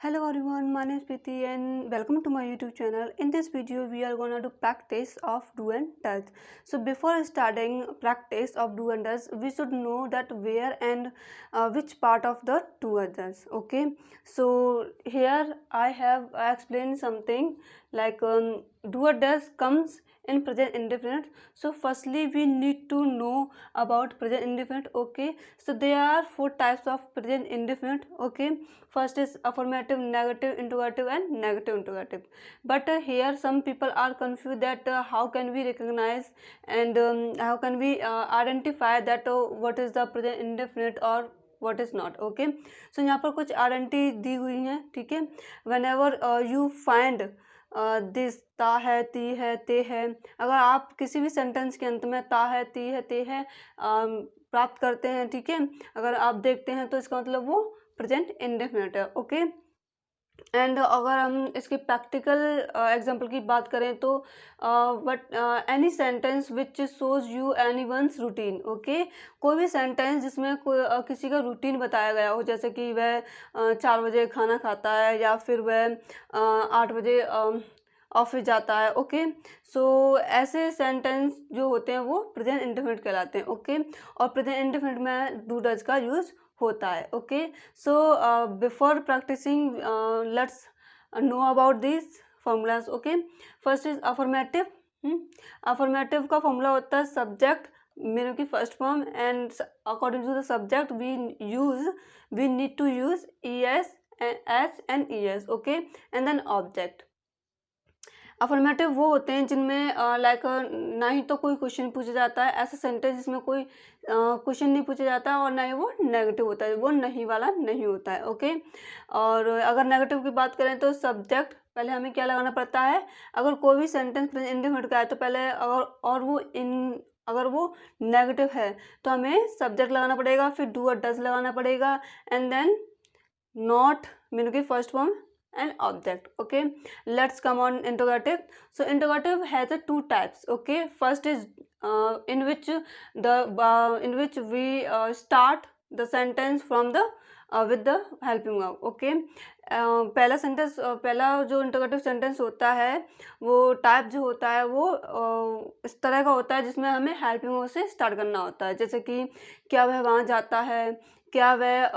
Hello everyone, my name is Preeti and welcome to my YouTube channel. In this video, we are gonna do practice of do and does. So before starting practice of do and does, we should know that where and which part of the do and does. Okay. So here I have explained something like do or does comes in present indefinite. So firstly, we need to know about present indefinite. Okay. So there are four types of present indefinite. Okay. First is affirmative, negative, interrogative and negative interrogative. But here some people are confused that how can we recognize and how can we identify that what is the present indefinite और what is not. Okay, so यहाँ पर कुछ identity दी हुई हैं. ठीक है, whenever you find this ता है, ती है, ते है, अगर आप किसी भी सेंटेंस के अंत में ता है, ती है, ते है प्राप्त करते हैं, ठीक है, अगर आप देखते हैं तो इसका मतलब वो प्रेजेंट इंडेफिनिट है. ओके, एंड अगर हम इसकी प्रैक्टिकल एग्जांपल की बात करें तो but any sentence which shows you any one's routine. Okay, कोई भी सेंटेंस जिसमें कोई किसी का रूटीन बताया गया हो, जैसे कि वह 4 बजे खाना खाता है या फिर वह 8 बजे ऑफिस जाता है. ओके, सो ऐसे सेंटेंस जो होते हैं वो प्रेजेंट इंडेफिनिट कहलाते हैं. ओके, और प्रेजेंट इंडेफिनिट में डू डज का यूज होता है. Okay, so before practicing let's know about this formulas. Okay, first is affirmative. Affirmative का फॉर्मूला होता है सब्जेक्ट मीनिंग की first form and according to the subject we need to use E S H and E S. Okay, and then object. Affirmative वो होते हैं जिनमें like ना ही तो कोई क्वेश्चन पूछा जाता है, ऐसा सेंटेंस जिसमें कोई क्वेश्चन नहीं पूछा जाता है और ना ही वो नेगेटिव होता है, वो नहीं वाला नहीं होता है. ओके, और अगर नेगेटिव की बात करें तो सब्जेक्ट पहले हमें क्या लगाना पड़ता है, अगर कोई भी सेंटेंस इंडेफिनिट का है तो पहले अगर वो नेगेटिव है तो हमें सब्जेक्ट लगाना पड़ेगा, फिर डू और डज लगाना पड़ेगा एंड देन नॉट मीन की first form and object. Okay, let's come on interrogative. So interrogative has a two types. Okay, first is in which we start the sentence from the with the helping verb. Okay, पहला sentence पहला जो interrogative sentence होता है वो type जो होता है वो इस तरह का होता है जिसमें हमें हेल्पिंग वर्ब से स्टार्ट करना होता है, जैसे कि क्या वह वहाँ जाता है, क्या वह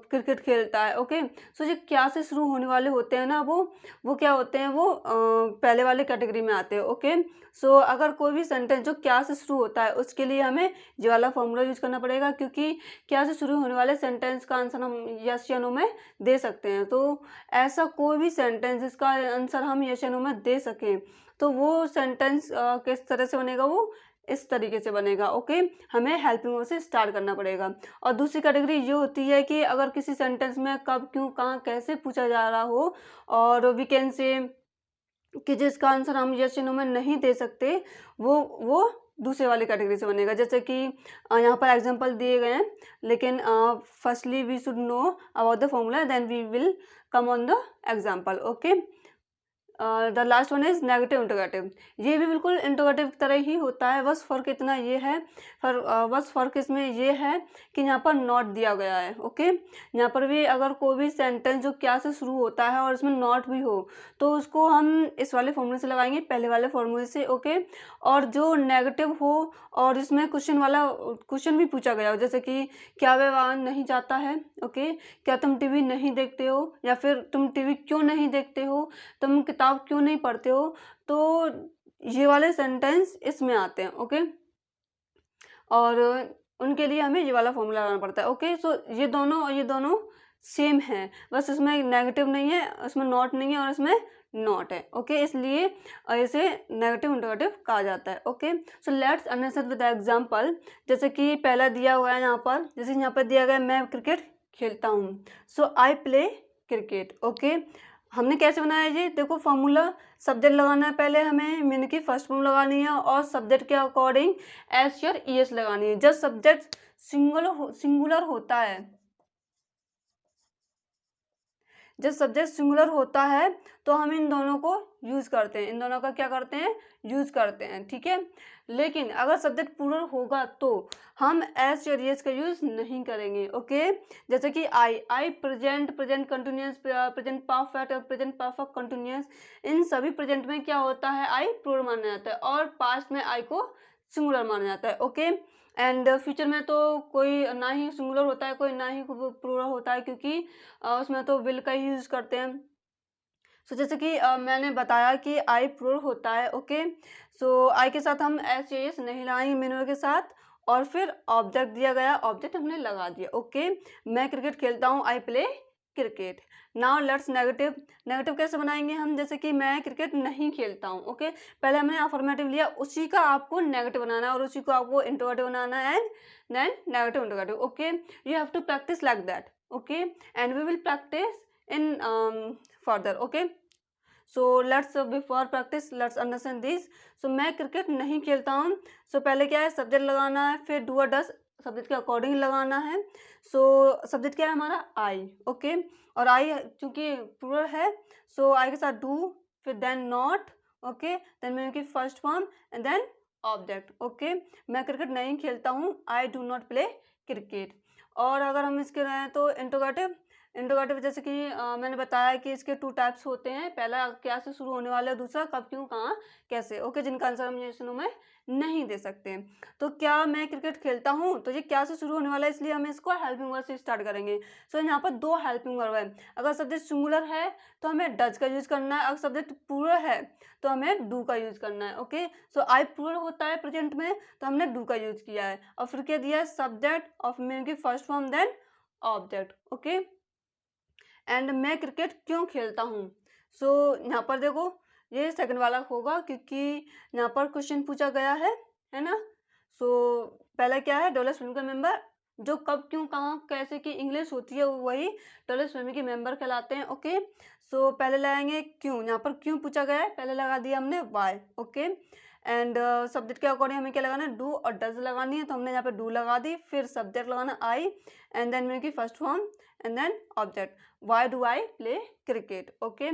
क्रिकेट खेलता है. ओके, सो जो क्या से शुरू होने वाले होते हैं ना वो क्या होते हैं, वो पहले वाले कैटेगरी में आते हैं. ओके, सो अगर कोई भी सेंटेंस जो क्या से शुरू होता है उसके लिए हमें ये वाला फॉर्मूला यूज करना पड़ेगा, क्योंकि क्या से शुरू होने वाले सेंटेंस का आंसर हम यस या नो में दे सकते हैं. तो ऐसा कोई भी सेंटेंस जिसका आंसर हम यस या नो में दे सकें तो वो सेंटेंस किस तरह से बनेगा, वो इस तरीके से बनेगा. ओके, हमें हेल्पिंग वर्ब से स्टार्ट करना पड़ेगा. और दूसरी कैटेगरी ये होती है कि अगर किसी सेंटेंस में कब, क्यों, कहाँ, कैसे पूछा जा रहा हो और वी कैन से कि जिसका आंसर हम यस नो में नहीं दे सकते, वो दूसरे वाली कैटेगरी से बनेगा. जैसे कि यहाँ पर एग्जांपल दिए गए हैं, लेकिन firstly we should know about the formula then we will come on the example. Okay, the last one is negative interrogative. ये भी बिल्कुल इंटरोगेटिव की तरह ही होता है, बस फ़र्क इतना ये है बस फ़र्क इसमें ये है कि यहाँ पर नॉट दिया गया है. ओके, यहाँ पर भी अगर कोई भी सेंटेंस जो क्या से शुरू होता है और इसमें नॉट भी हो तो उसको हम इस वाले फॉर्मूले से लगाएंगे, पहले वाले फॉर्मूले से. ओके, और जो नेगेटिव हो और इसमें क्वेश्चन भी पूछा गया हो, जैसे कि क्या वह वहाँ नहीं जाता है. ओके, क्या तुम टीवी नहीं देखते हो, या फिर तुम टीवी क्यों नहीं देखते हो, तुम किताब क्यों नहीं पढ़ते हो, तो ये वाले सेंटेंस इसमें आते हैं. ओके, और उनके लिए हमें ये वाला फॉर्मूला लगाना पड़ता है. ओके, सो ये दोनों सेम है, बस इसमें नेगेटिव नहीं है, इसमें नॉट नहीं है और इसमें नॉट है. ओके, इसलिए इसे नेगेटिव इंटरोगेटिव कहा जाता है. Okay, so let's understand with example. जैसे कि पहला दिया हुआ है यहाँ पर, जैसे यहाँ पर दिया गया मैं क्रिकेट खेलता हूँ, सो आई प्ले क्रिकेट. ओके, हमने कैसे बनाया ये देखो, फॉर्मूला सब्जेक्ट लगाना है, पहले हमें मीन की फर्स्ट फॉर्म लगानी है और सब्जेक्ट के अकॉर्डिंग एस और ई एस लगानी है. जब सब्जेक्ट सिंगुलर होता है जब सब्जेक्ट सिंगुलर होता है तो हम इन दोनों को यूज़ करते हैं, इन दोनों का क्या करते हैं, यूज़ करते हैं, ठीक है। लेकिन अगर सब्जेक्ट प्लूरल होगा तो हम एस या एस का यूज़ नहीं करेंगे, ओके। जैसे कि I present, present continuous, present perfect और प्रेजेंट परफेक्ट कंटिन्यूस, इन सभी प्रेजेंट में क्या होता है, आई प्लूरल माना जाता है और पास्ट में आई को सिंगुलर माना जाता है, ओके। एंड फ्यूचर में तो कोई ना ही सिंगुलर होता है, कोई ना ही प्लूरल होता है, क्योंकि उसमें तो विल का ही यूज़ करते हैं। सो जैसे कि मैंने बताया कि आई प्लूरल होता है, ओके। सो आई के साथ हम एस या एस नहीं लगाएंगे मिनरल के साथ, और फिर ऑब्जेक्ट दिया गया, ऑब्जेक्ट हमने लगा दिया, ओके। मैं क्रिकेट खेलता हूँ, आई play cricket. Now let's negative. Negative कैसे बनाएंगे हम, जैसे कि मैं क्रिकेट नहीं खेलता हूँ, ओके। पहले हमने अफर्मेटिव लिया, उसी का आपको नेगेटिव बनाना है और उसी को आपको इंट्रोगेटिव बनाना है, and then negative interrogative, okay. You have to practice like that, okay, and we will practice in further, okay. So let's before practice let's understand this. So मैं क्रिकेट नहीं खेलता हूँ। सो पहले क्या है, सब्जेक्ट लगाना है, फिर डू और डस सब्जेक्ट के अकॉर्डिंग लगाना है। सो सब्जेक्ट क्या है हमारा, आई, ओके। और आई चूंकि प्लूरल है, सो आई के साथ डू, फिर देन नॉट, ओके, देन मैं की first form and then object, okay. मैं क्रिकेट नहीं खेलता हूँ, I do not play cricket. और अगर हम इसके रहें तो इंट्रोगेटिव। इंट्रोगेटिव जैसे कि मैंने बताया कि इसके 2 टाइप्स होते हैं, पहला क्या से शुरू होने वाला है, दूसरा कब, क्यों, कहाँ, कैसे, ओके, जिनका आंसर हम ये में नहीं दे सकते। तो क्या मैं क्रिकेट खेलता हूँ, तो ये क्या से शुरू होने वाला है, इसलिए हम इसको हेल्पिंग वर्ब से स्टार्ट करेंगे। सो यहाँ पर 2 हेल्पिंग वर्ब है। अगर सब्जेक्ट सिंगुलर है तो हमें डज का यूज करना है, अगर सब्जेक्ट प्लूरल है तो हमें डू का यूज करना है, ओके। सो आई प्लूरल होता है प्रेजेंट में, तो हमने डू का यूज किया है, और फिर क्या दिया है, सब्जेक्ट ऑफ मीनिंग की first form then object, okay. And मैं क्रिकेट क्यों खेलता हूँ। सो यहाँ पर देखो, ये सेकंड वाला होगा, क्योंकि यहाँ पर क्वेश्चन पूछा गया है ना। सो पहला क्या है, डॉलर स्विम का मेंबर, जो कब, क्यों, कहाँ, कैसे की इंग्लिश होती है वही डॉलर स्विम के मेंबर कहलाते हैं, ओके। सो पहले लगाएंगे क्यों, यहाँ पर क्यों पूछा गया है, पहले लगा दिया हमने वाई, ओके। एंड सब्जेक्ट के अकॉर्डिंग हमें क्या लगाना है, डू और डज लगानी है, तो हमने यहाँ पे डू लगा दी, फिर सब्जेक्ट लगाना आई, एंड देन मेरे की first form and then object, why do I play cricket, okay.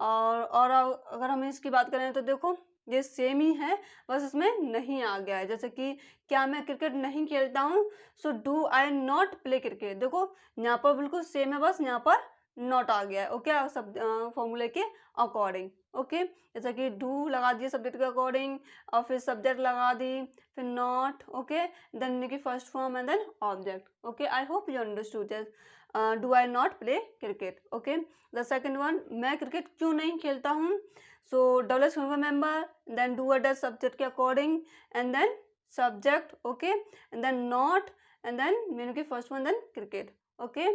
और अगर हम इसकी बात करें तो देखो ये सेम ही है, बस इसमें नहीं आ गया है। जैसे कि क्या मैं क्रिकेट नहीं खेलता हूँ, so do I not play cricket, देखो यहाँ पर बिल्कुल सेम है, बस यहाँ पर नॉट आ गया है, ओके, सब फॉर्मूले के अकॉर्डिंग, ओके। जैसे कि डू लगा दिए सब्जेक्ट के अकॉर्डिंग, और फिर सब्जेक्ट लगा दी, फिर नॉट, ओके, देन की first form and then object, okay. I hope you understood this. Do I not play cricket, okay. The second one, मैं क्रिकेट क्यों नहीं खेलता हूँ, so double S member, then do does subject के according and then subject, okay, and then not, and then menu की first one then cricket, okay.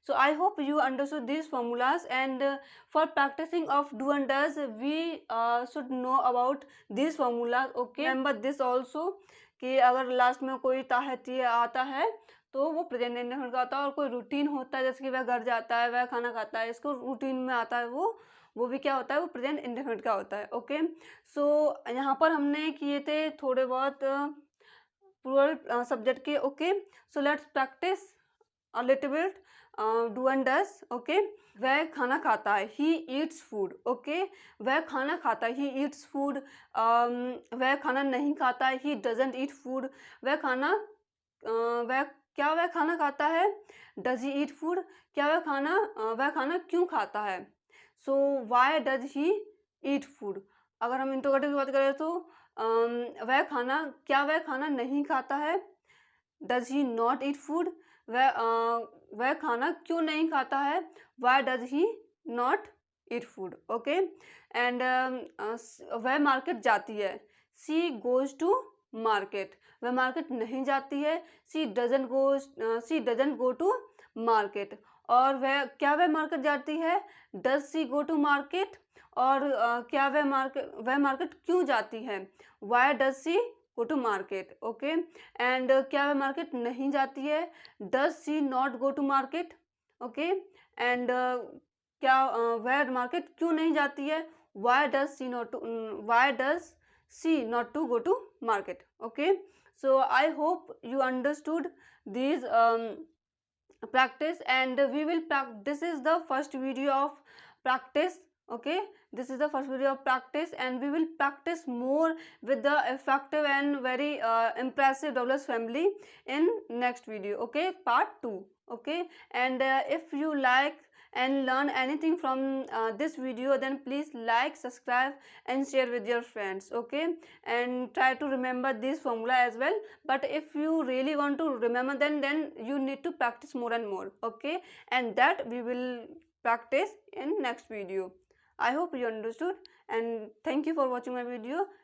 So I hope you understood these formulas, and for practicing of do and does we should know about these formulas, okay. Remember this also कि अगर last में कोई ताहती आता है तो वो present indefinite का आता है, और कोई रूटीन होता है जैसे कि वह घर जाता है, वह खाना खाता है, इसको रूटीन में आता है, वो भी क्या होता है, वो प्रेजेंट इंडेफिनिट का होता है, ओके। सो यहाँ पर हमने किए थे थोड़े बहुत प्लूरल सब्जेक्ट के, okay. So let's practice a little bit do and does, okay. वह खाना खाता है, he eats food, okay. वह खाना खाता है, he eats food. वह खाना नहीं खाता है, he doesn't eat food. वह खाना वह खाना खाता है, does he eat food. क्या वह खाना क्यों खाता है, so why does he eat food. अगर हम इंट्रोगेटिव की बात करें तो वह खाना नहीं खाता है, does he not eat food. वह खाना क्यों नहीं खाता है, why does he not eat food, okay. And वह मार्केट जाती है, she goes to market. वह मार्केट नहीं जाती है, she doesn't go to market. और वह मार्केट जाती है, does she go to market. और क्या वह मार्केट क्यों जाती है, why does she go to market, okay. And क्या वह मार्केट नहीं जाती है, does she not go to market, okay. And क्या वह मार्केट क्यों नहीं जाती है, why does she not to go to market, okay. So I hope you understood these practice, and we will this is the first video of practice. Okay, this is the first video of practice, and we will practice more with the effective and very impressive doubles family in next video. Okay, part 2. Okay, and if you like and learn anything from this video, then please like, subscribe and share with your friends. Okay, and try to remember this formula as well. But if you really want to remember, then you need to practice more and more. Okay, and that we will practice in next video. I hope you understood, and thank you for watching my video.